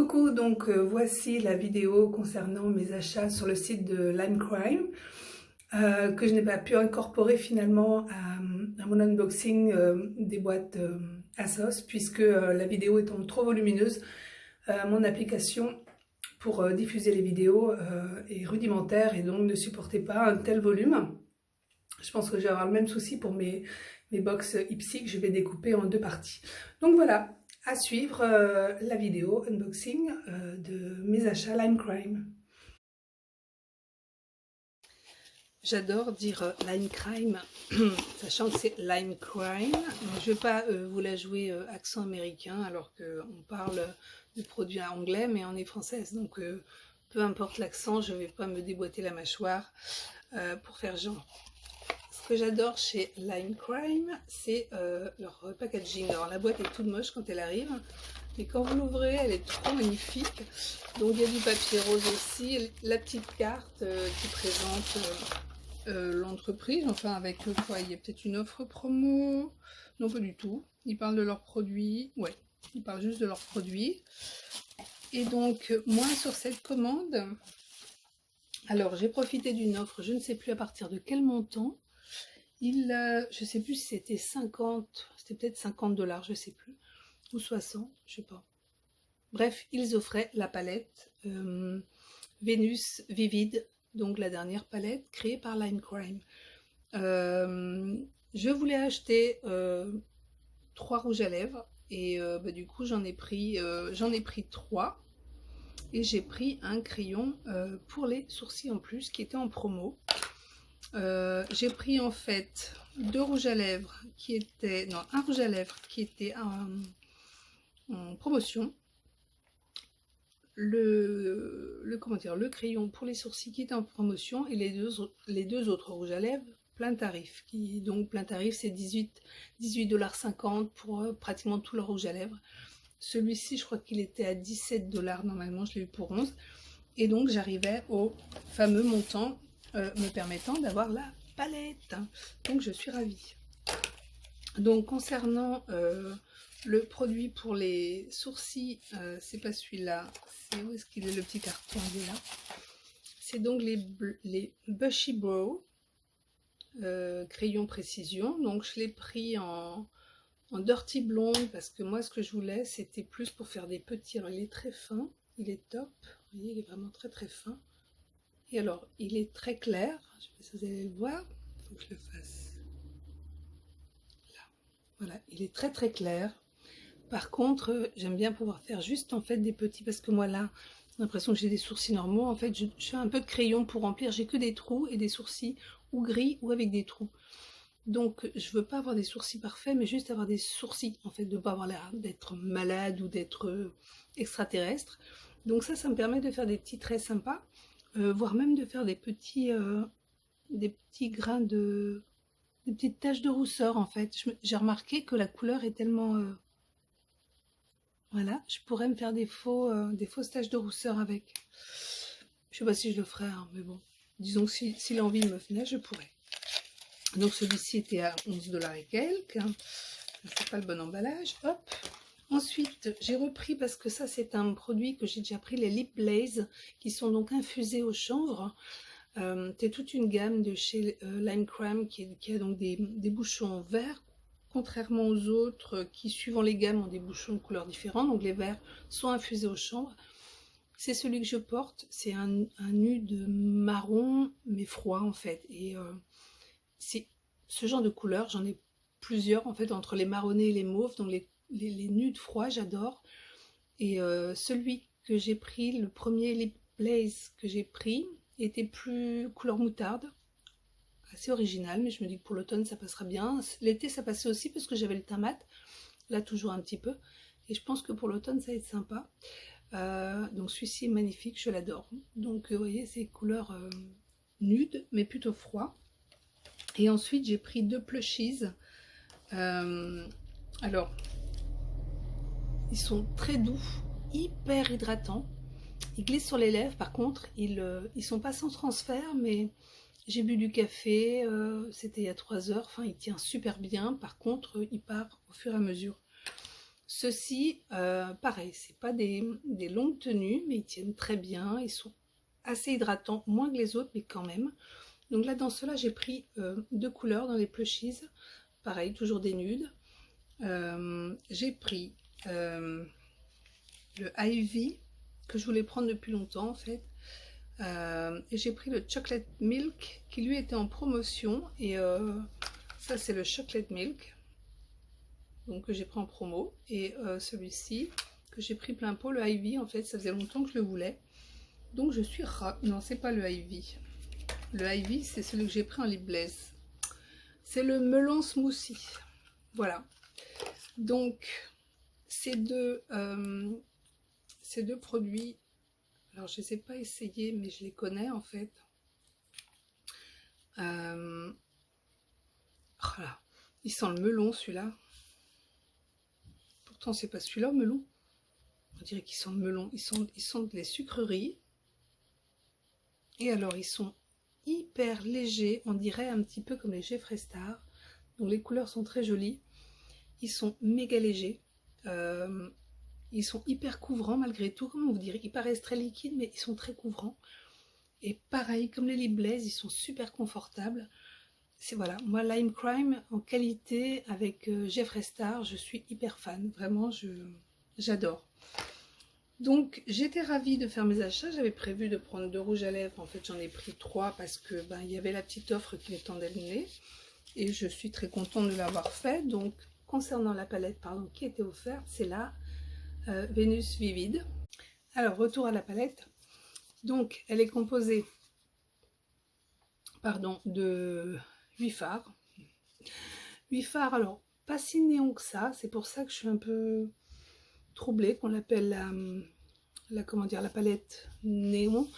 Coucou, donc voici la vidéo concernant mes achats sur le site de Limecrime que je n'ai pas pu incorporer finalement à mon unboxing des boîtes ASOS puisque la vidéo étant trop volumineuse, mon application pour diffuser les vidéos est rudimentaire et donc ne supportait pas un tel volume. Je pense que je vais avoir le même souci pour mes box Ipsy que je vais découper en deux parties. Donc voilà. À suivre la vidéo unboxing de mes achats Limecrime. J'adore dire Limecrime, sachant que c'est Limecrime. Je ne vais pas vous la jouer accent américain alors qu'on parle de produits anglais, mais on est française. Donc peu importe l'accent, je ne vais pas me déboîter la mâchoire pour faire genre. Ce que j'adore chez Limecrime, c'est leur packaging. Alors la boîte est toute moche quand elle arrive, mais quand vous l'ouvrez, elle est trop magnifique. Donc il y a du papier rose aussi, la petite carte qui présente l'entreprise, enfin avec quoi, il y a peut-être une offre promo. Non, pas du tout. Ils parlent de leurs produits. Ouais, ils parlent juste de leurs produits. Et donc, moi, sur cette commande, alors j'ai profité d'une offre, je ne sais plus à partir de quel montant. Je sais plus si c'était 50, c'était peut-être 50 $, je sais plus, ou 60, je sais pas. Bref, ils offraient la palette Vénus Vivid, donc la dernière palette créée par Limecrime. Je voulais acheter 3 rouges à lèvres et du coup j'en ai pris 3 et j'ai pris un crayon pour les sourcils en plus qui était en promo. J'ai pris en fait un rouge à lèvres qui était en promotion, le crayon pour les sourcils qui était en promotion et les deux autres rouges à lèvres plein tarif, donc plein tarif c'est 18,50 $ pour pratiquement tout le rouge à lèvres. Celui-ci je crois qu'il était à 17 $, normalement je l'ai eu pour 11, et donc j'arrivais au fameux montant me permettant d'avoir la palette. Donc je suis ravie. Donc concernant le produit pour les sourcils, c'est pas celui-là, c'est où est-ce qu'il est, le petit carton, il est là. C'est donc les Bushy Brow crayon précision. Donc je l'ai pris en dirty blonde parce que moi ce que je voulais c'était plus pour faire des petits. Alors, il est très fin, il est top, vous voyez, il est vraiment très très fin. Et alors, il est très clair, je ne sais pas si vous allez le voir, il faut que je le fasse. Là, voilà, il est très très clair. Par contre, j'aime bien pouvoir faire juste en fait des petits, parce que moi là, j'ai l'impression que j'ai des sourcils normaux. En fait, je fais un peu de crayon pour remplir, j'ai que des trous et des sourcils ou gris ou avec des trous. Donc, je veux pas avoir des sourcils parfaits, mais juste avoir des sourcils, en fait, de ne pas avoir l'air d'être malade ou d'être extraterrestre. Donc ça me permet de faire des petits traits sympas. Voire même de faire des petits grains des petites taches de rousseur en fait. J'ai remarqué que la couleur est tellement voilà, je pourrais me faire des fausses taches de rousseur avec. Je sais pas si je le ferai, hein, mais bon, disons que si l'envie me venait, je pourrais. Donc celui-ci était à 11 $ et quelques, hein. C'est pas le bon emballage. Hop. Ensuite, j'ai repris, parce que ça c'est un produit que j'ai déjà pris, les Lip Blaze, qui sont donc infusés au chanvre. C'est toute une gamme de chez Limecrime qui a donc des bouchons verts, contrairement aux autres qui, suivant les gammes, ont des bouchons de couleurs différentes. Donc les verts sont infusés au chanvre. C'est celui que je porte, c'est un nude marron, mais froid en fait. Et c'est ce genre de couleur, j'en ai plusieurs en fait, entre les marronnés et les mauves, donc les nudes froids, j'adore. Et celui que j'ai pris, le premier Lip Blaze que j'ai pris, était plus couleur moutarde, assez original, mais je me dis que pour l'automne ça passera bien. L'été ça passait aussi parce que j'avais le teint mat, là toujours un petit peu, et je pense que pour l'automne ça va être sympa. Donc celui-ci est magnifique, je l'adore. Donc vous voyez, c'est couleur nude mais plutôt froid. Et ensuite j'ai pris 2 plushies. Alors ils sont très doux, hyper hydratants. Ils glissent sur les lèvres, par contre, ils sont pas sans transfert, mais j'ai bu du café, c'était il y a 3 heures, enfin il tient super bien, par contre il part au fur et à mesure. Ceux-ci, pareil, c'est pas des longues tenues, mais ils tiennent très bien, ils sont assez hydratants, moins que les autres, mais quand même. Donc là, dans ceux-là, j'ai pris deux couleurs dans les plushies, pareil, toujours des nudes. J'ai pris le Ivy, que je voulais prendre depuis longtemps en fait. Et j'ai pris le Chocolate Milk, qui lui était en promotion, et ça c'est le Chocolate Milk, donc que j'ai pris en promo, et celui-ci que j'ai pris plein pot, le Ivy, en fait ça faisait longtemps que je le voulais, donc je suis non, c'est pas le Ivy. Le Ivy c'est celui que j'ai pris en lip glaze, c'est le melon smoothie. Voilà, donc ces deux produits, alors je ne les ai pas essayés mais je les connais en fait. Voilà, il sent le melon celui-là. Pourtant c'est pas celui-là melon. On dirait qu'ils sentent le melon. Ils sentent les sucreries. Et alors ils sont hyper légers. On dirait un petit peu comme les Jeffree Star. Donc les couleurs sont très jolies. Ils sont méga légers. Ils sont hyper couvrants malgré tout. Comment vous direz? Ils paraissent très liquides mais ils sont très couvrants. Et pareil comme les lip glaze, ils sont super confortables. C'est voilà, moi Lime Crime en qualité avec Jeffree Star, je suis hyper fan, vraiment j'adore. Donc j'étais ravie de faire mes achats, j'avais prévu de prendre 2 rouges à lèvres, en fait j'en ai pris 3 parce que ben, il y avait la petite offre qui me tendait le nez et je suis très contente de l'avoir fait. Donc concernant la palette pardon, qui était offerte, c'est la Venus Vivid. Alors retour à la palette, donc elle est composée pardon, de 8 fards. 8 fards, alors pas si néon que ça, c'est pour ça que je suis un peu troublée qu'on l'appelle la palette néon.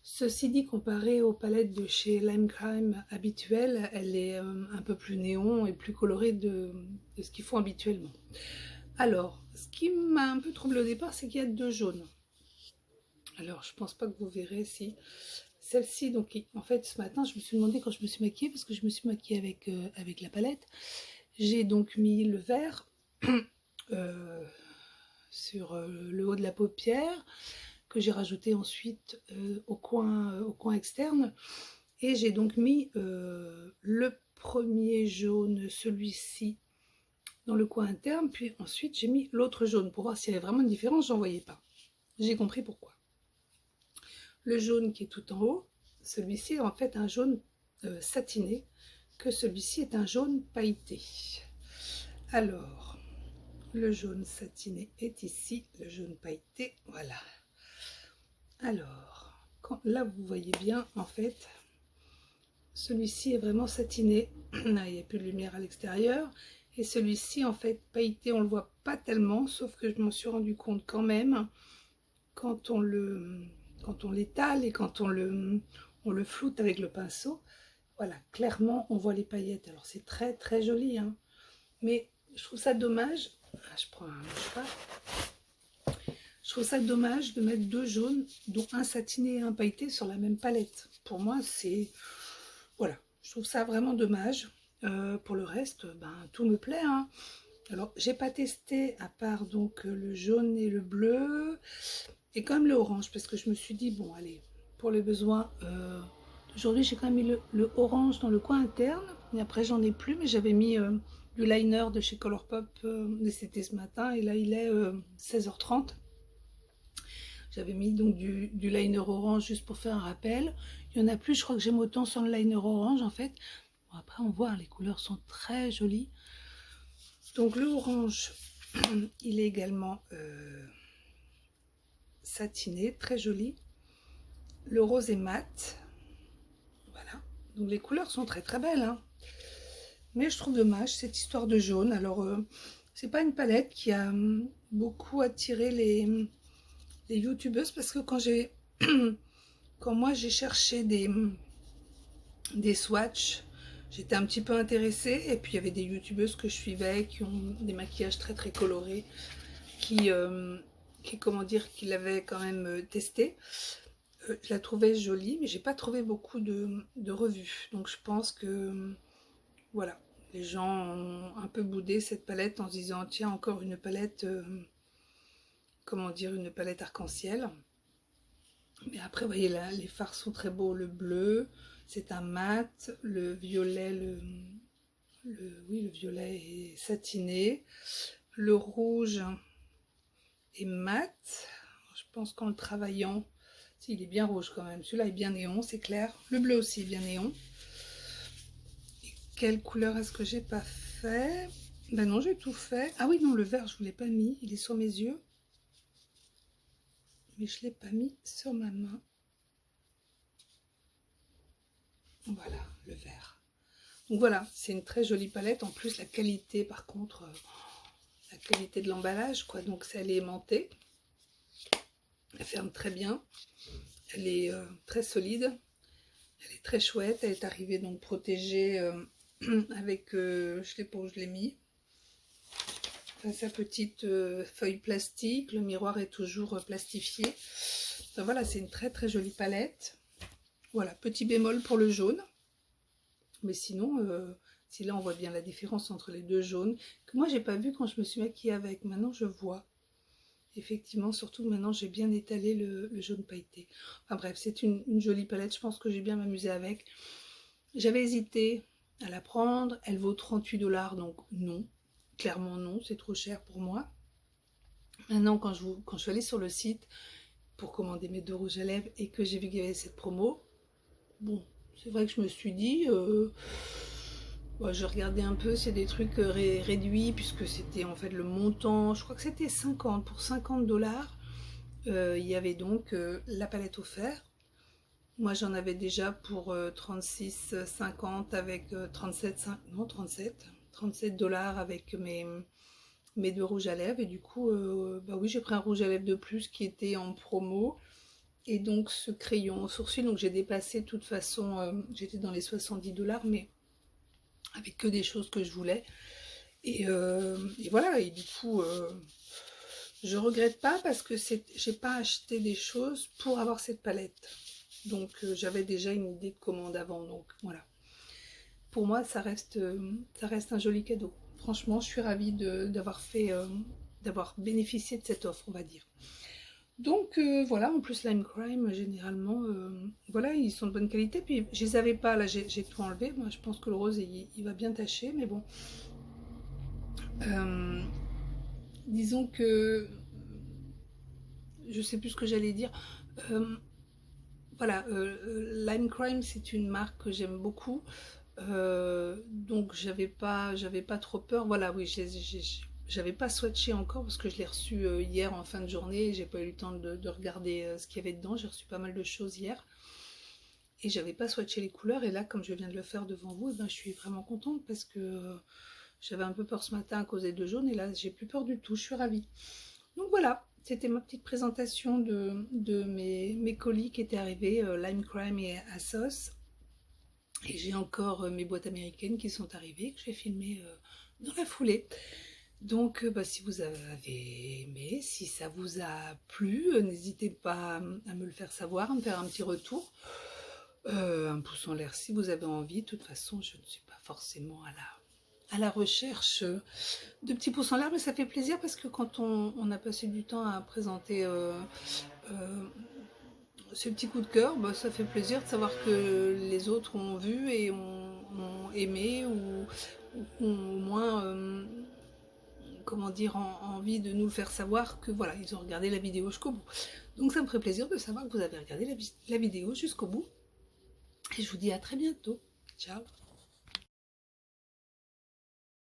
Ceci dit, comparé aux palettes de chez Lime Crime habituelles, elle est un peu plus néon et plus colorée de ce qu'ils font habituellement. Alors, ce qui m'a un peu troublée au départ, c'est qu'il y a 2 jaunes. Alors, je pense pas que vous verrez si... Celle-ci, donc en fait ce matin je me suis demandé quand je me suis maquillée, parce que je me suis maquillée avec la palette, j'ai donc mis le vert sur le haut de la paupière, que j'ai rajouté ensuite au coin externe, et j'ai donc mis le premier jaune, celui-ci, dans le coin interne, puis ensuite j'ai mis l'autre jaune pour voir s'il y avait vraiment une différence. J'en voyais pas, j'ai compris pourquoi. Le jaune qui est tout en haut, celui-ci est en fait un jaune satiné, que celui-ci est un jaune pailleté. Alors, le jaune satiné est ici, le jaune pailleté, voilà. Alors, là vous voyez bien, en fait, celui-ci est vraiment satiné, là, il n'y a plus de lumière à l'extérieur, et celui-ci, en fait, pailleté, on le voit pas tellement, sauf que je m'en suis rendu compte quand même, quand on l'étale et quand on le floute avec le pinceau, voilà, clairement on voit les paillettes. Alors c'est très très joli, hein, mais je trouve ça dommage. Je prends un mouchoir. Je trouve ça dommage de mettre 2 jaunes, dont un satiné et un pailleté, sur la même palette. Pour moi, c'est... Voilà, je trouve ça vraiment dommage. Pour le reste, ben, tout me plaît, hein. Alors, j'ai pas testé, à part donc le jaune et le bleu, et quand même le orange, parce que je me suis dit, bon, allez, pour les besoins d'aujourd'hui, j'ai quand même mis le orange dans le coin interne, et après j'en ai plus, mais j'avais mis du liner de chez Colourpop, mais c'était ce matin, et là il est 16h30. J'avais mis donc du liner orange juste pour faire un rappel. Il y en a plus, je crois que j'aime autant sans le liner orange en fait. Bon, après on voit, hein, les couleurs sont très jolies. Donc le orange, il est également satiné, très joli. Le rose est mat. Voilà. Donc les couleurs sont très très belles, hein. Mais je trouve dommage cette histoire de jaune. Alors c'est pas une palette qui a beaucoup attiré les youtubeuses, parce que quand moi j'ai cherché des swatchs, j'étais un petit peu intéressée, et puis il y avait des youtubeuses que je suivais qui ont des maquillages très très colorés, qui comment dire, qui l'avaient quand même testé. Je la trouvais jolie, mais j'ai pas trouvé beaucoup de revues, donc je pense que voilà, Les gens ont un peu boudé cette palette en se disant tiens, encore une palette, comment dire, une palette arc-en-ciel. Mais après, vous voyez là, les fards sont très beaux. Le bleu, c'est un mat. Le violet, oui, le violet est satiné. Le rouge est mat. Je pense qu'en le travaillant, il est bien rouge quand même. Celui-là est bien néon, c'est clair. Le bleu aussi est bien néon. Et quelle couleur est-ce que j'ai pas fait? Ben non, j'ai tout fait. Ah oui, non, le vert, je ne vous l'ai pas mis. Il est sur mes yeux. Mais je ne l'ai pas mis sur ma main. Voilà, le vert. Donc voilà, c'est une très jolie palette. En plus, la qualité, par contre, la qualité de l'emballage, quoi. Donc, elle est aimantée. Elle ferme très bien. Elle est très solide. Elle est très chouette. Elle est arrivée donc protégée avec, je ne sais pas où je l'ai mis. Enfin, sa petite feuille plastique. Le miroir est toujours plastifié. Enfin, voilà, c'est une très très jolie palette. Voilà, petit bémol pour le jaune. Mais sinon, si là on voit bien la différence entre les deux jaunes, que moi j'ai pas vu quand je me suis maquillée avec, maintenant je vois. Effectivement, surtout maintenant j'ai bien étalé le jaune pailleté. Enfin bref, c'est une jolie palette, je pense que j'ai bien m'amusé avec. J'avais hésité à la prendre, elle vaut 38 $, donc non, clairement non, c'est trop cher pour moi. Maintenant quand je suis allée sur le site pour commander mes 2 rouges à lèvres et que j'ai vu qu'il y avait cette promo, bon, c'est vrai que je me suis dit... Bon, je regardais un peu, c'est des trucs réduits puisque c'était en fait le montant, je crois que c'était 50, pour 50 $. Il y avait donc la palette offerte. Moi j'en avais déjà pour 36,50 avec 37, non 37 $, avec mes 2 rouges à lèvres. Et du coup, bah oui, j'ai pris un rouge à lèvres de plus qui était en promo. Et donc ce crayon sourcil, donc j'ai dépassé de toute façon, j'étais dans les 70 $, mais avec que des choses que je voulais. Et voilà, et du coup, je regrette pas parce que j'ai pas acheté des choses pour avoir cette palette. Donc j'avais déjà une idée de commande avant, donc voilà. Pour moi, ça reste un joli cadeau. Franchement, je suis ravie d'avoir d'avoir bénéficié de cette offre, on va dire. Donc voilà, en plus Lime Crime, généralement, voilà, ils sont de bonne qualité. Puis je les avais pas, là j'ai tout enlevé. Moi je pense que le rose il va bien tacher, mais bon. Euh, disons que je sais plus ce que j'allais dire. Euh, voilà, Lime Crime c'est une marque que j'aime beaucoup. Donc j'avais pas trop peur. Voilà, oui, j'avais pas swatché encore parce que je l'ai reçu hier en fin de journée. J'ai pas eu le temps de regarder ce qu'il y avait dedans. J'ai reçu pas mal de choses hier et j'avais pas swatché les couleurs. Et là, comme je viens de le faire devant vous, eh ben, je suis vraiment contente parce que j'avais un peu peur ce matin à cause des deux jaunes et là, j'ai plus peur du tout. Je suis ravie. Donc voilà, c'était ma petite présentation de mes colis qui étaient arrivés, Lime Crime et Assos. Et j'ai encore mes boîtes américaines qui sont arrivées, que j'ai filmées dans la foulée. Donc bah, si vous avez aimé, si ça vous a plu, n'hésitez pas à me le faire savoir, à me faire un petit retour. Un pouce en l'air si vous avez envie. De toute façon, je ne suis pas forcément à la recherche de petits pouces en l'air, mais ça fait plaisir parce que quand on a passé du temps à présenter ce petit coup de cœur, bah, ça fait plaisir de savoir que les autres ont vu et ont aimé ou ont au moins, comment dire, envie de nous le faire savoir que voilà, ils ont regardé la vidéo jusqu'au bout. Donc ça me ferait plaisir de savoir que vous avez regardé la vidéo jusqu'au bout. Et je vous dis à très bientôt. Ciao!